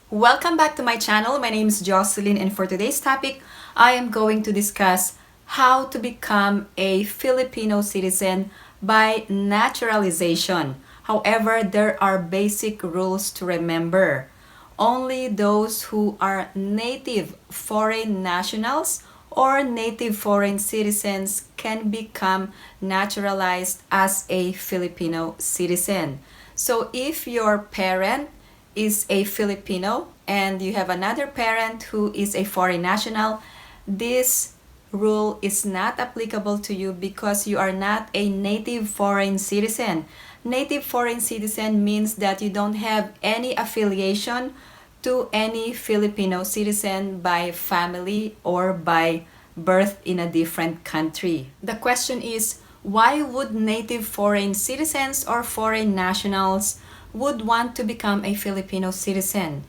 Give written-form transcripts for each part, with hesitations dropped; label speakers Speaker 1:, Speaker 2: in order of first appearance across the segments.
Speaker 1: Welcome back to my channel. My name is Jocelyn, and for today's topic, I am going to discuss how to become a Filipino citizen by naturalization. However, there are basic rules to remember. Only those who are native foreign nationals or native foreign citizens can become naturalized as a Filipino citizen. So if your parent is a Filipino and you have another parent who is a foreign national, this rule is not applicable to you because you are not a native foreign citizen. Native foreign citizen means that you don't have any affiliation to any Filipino citizen by family or by birth in a different country. The question is, why would native foreign citizens or foreign nationals would want to become a Filipino citizen?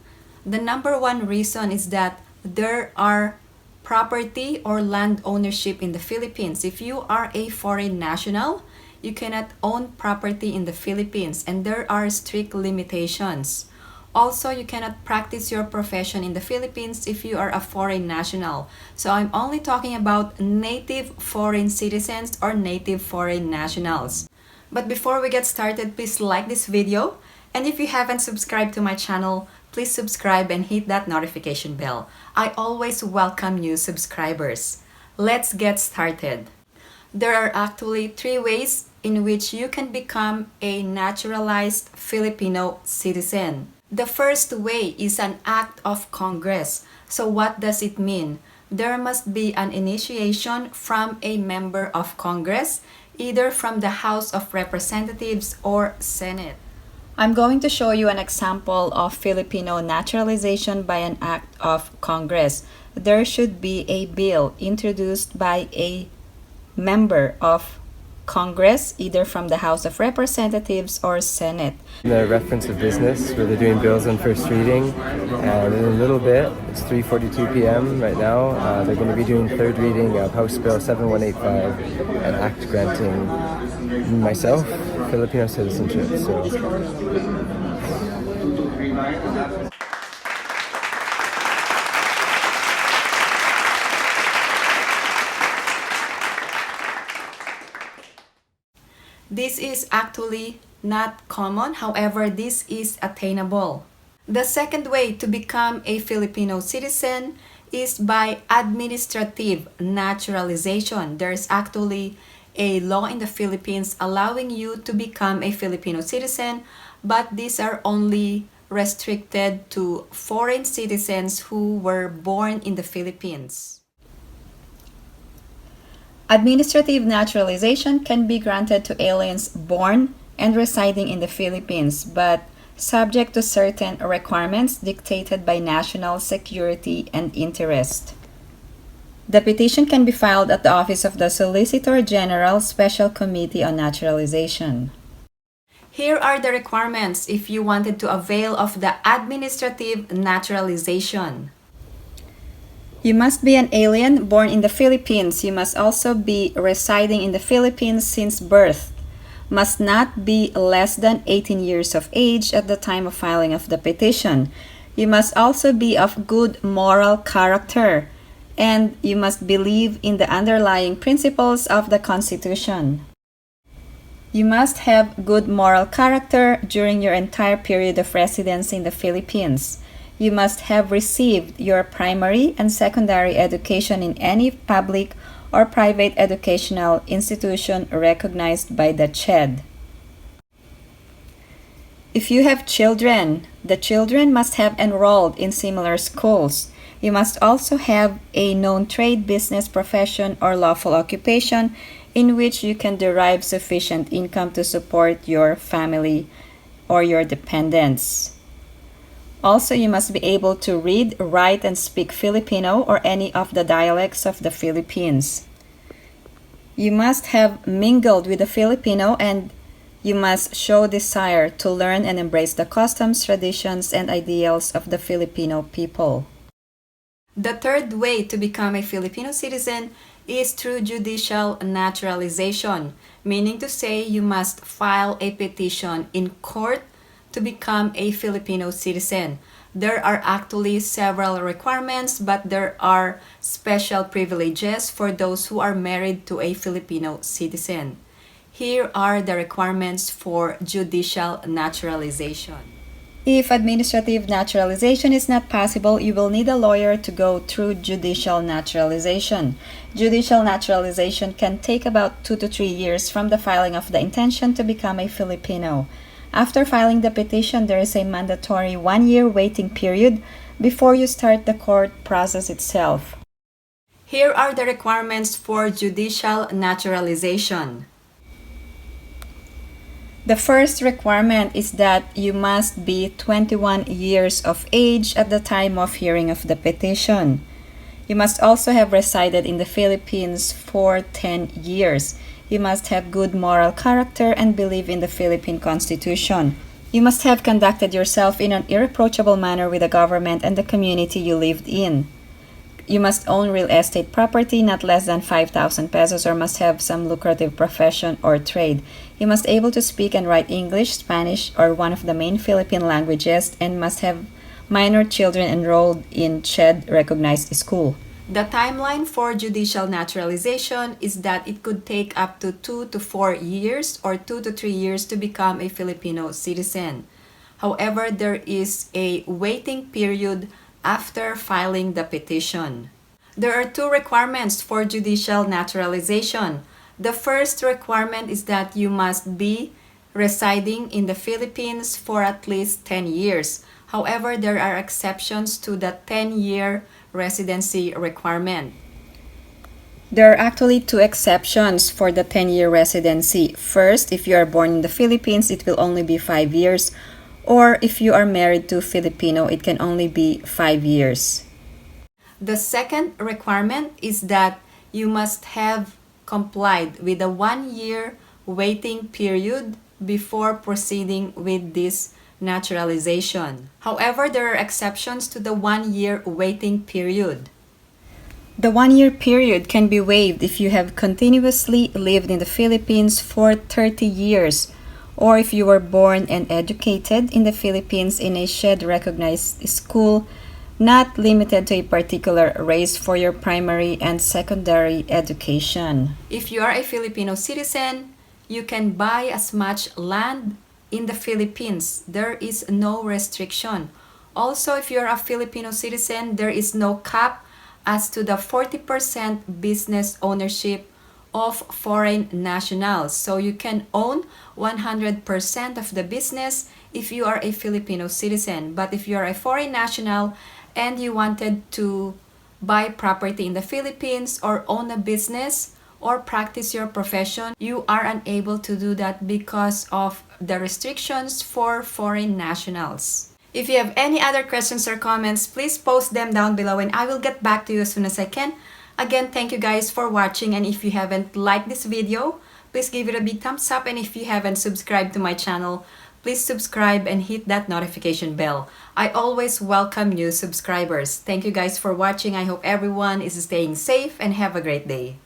Speaker 1: The number one reason is that there are property or land ownership in the Philippines. If you are a foreign national, you cannot own property in the Philippines, and there are strict limitations. Also, you cannot practice your profession in the Philippines if you are a foreign national. So I'm only talking about native foreign citizens or native foreign nationals. But before we get started, please like this video. And if you haven't subscribed to my channel, please subscribe and hit that notification bell. I always welcome new subscribers. Let's get started. There are actually three ways in which you can become a naturalized Filipino citizen. The first way is an act of Congress. So what does it mean? There must be an initiation from a member of Congress, either from the House of Representatives or Senate. I'm going to show you an example of Filipino naturalization by an act of Congress. There should be a bill introduced by a member of Congress, either from the House of Representatives or Senate.
Speaker 2: The reference of business, where they're doing bills on first reading, and in a little bit, it's 3:42 p.m. right now, they're going to be doing third reading of House Bill 7185, an act granting myself Filipino citizenship.
Speaker 1: This is actually not common, however, this is attainable. The second way to become a Filipino citizen is by administrative naturalization. There's actually a law in the Philippines allowing you to become a Filipino citizen, but these are only restricted to foreign citizens who were born in the Philippines. Administrative naturalization can be granted to aliens born and residing in the Philippines, but subject to certain requirements dictated by national security and interest. The petition can be filed at the Office of the Solicitor General Special Committee on Naturalization. Here are the requirements if you wanted to avail of the administrative naturalization. You must be an alien born in the Philippines. You must also be residing in the Philippines since birth. Must not be less than 18 years of age at the time of filing of the petition. You must also be of good moral character, and you must believe in the underlying principles of the Constitution. You must have good moral character during your entire period of residence in the Philippines. You must have received your primary and secondary education in any public or private educational institution recognized by the CHED. If you have children, the children must have enrolled in similar schools. You must also have a known trade, business, profession, or lawful occupation in which you can derive sufficient income to support your family or your dependents. Also, you must be able to read, write, and speak Filipino or any of the dialects of the Philippines. You must have mingled with the Filipino, and you must show desire to learn and embrace the customs, traditions, and ideals of the Filipino people. The third way to become a Filipino citizen is through judicial naturalization, meaning to say you must file a petition in court to become a Filipino citizen. There are actually several requirements, but there are special privileges for those who are married to a Filipino citizen. Here are the requirements for judicial naturalization. If administrative naturalization is not possible, you will need a lawyer to go through judicial naturalization. Judicial naturalization can take about 2 to 3 years from the filing of the intention to become a Filipino. After filing the petition, there is a mandatory 1-year waiting period before you start the court process itself. Here are the requirements for judicial naturalization. The first requirement is that you must be 21 years of age at the time of hearing of the petition. You must also have resided in the Philippines for 10 years. You must have good moral character and believe in the Philippine Constitution. You must have conducted yourself in an irreproachable manner with the government and the community you lived in. You must own real estate property not less than 5,000 pesos or must have some lucrative profession or trade. You must be able to speak and write English, Spanish, or one of the main Philippine languages and must have minor children enrolled in CHED recognized school. The timeline for judicial naturalization is that it could take up to 2 to 4 years or 2 to 3 years to become a Filipino citizen. However, there is a waiting period after filing the petition. There are 2 requirements for judicial naturalization. The first requirement is that you must be residing in the Philippines for at least 10 years. However, there are exceptions to the 10-year residency requirement. There are actually 2 exceptions for the 10-year residency. First, if you are born in the Philippines, it will only be 5 years. Or if you are married to a Filipino, it can only be 5 years. The second requirement is that you must have complied with a 1-year waiting period before proceeding with this naturalization. However, there are exceptions to the 1-year waiting period. The 1-year period can be waived if you have continuously lived in the Philippines for 30 years or if you were born and educated in the Philippines in a CHED-recognized school, not limited to a particular race for your primary and secondary education. If you are a Filipino citizen, you can buy as much land in the Philippines. There is no restriction. Also, if you are a Filipino citizen, there is no cap as to the 40% business ownership of foreign nationals. So you can own 100% of the business if you are a Filipino citizen. But if you are a foreign national and you wanted to buy property in the Philippines or own a business or practice your profession, you are unable to do that because of the restrictions for foreign nationals. If you have any other questions or comments, please post them down below and I will get back to you as soon as I can. Again, thank you guys for watching, and if you haven't liked this video, please give it a big thumbs up, and if you haven't subscribed to my channel, please subscribe and hit that notification bell. I always welcome new subscribers. Thank you guys for watching. I hope everyone is staying safe and have a great day.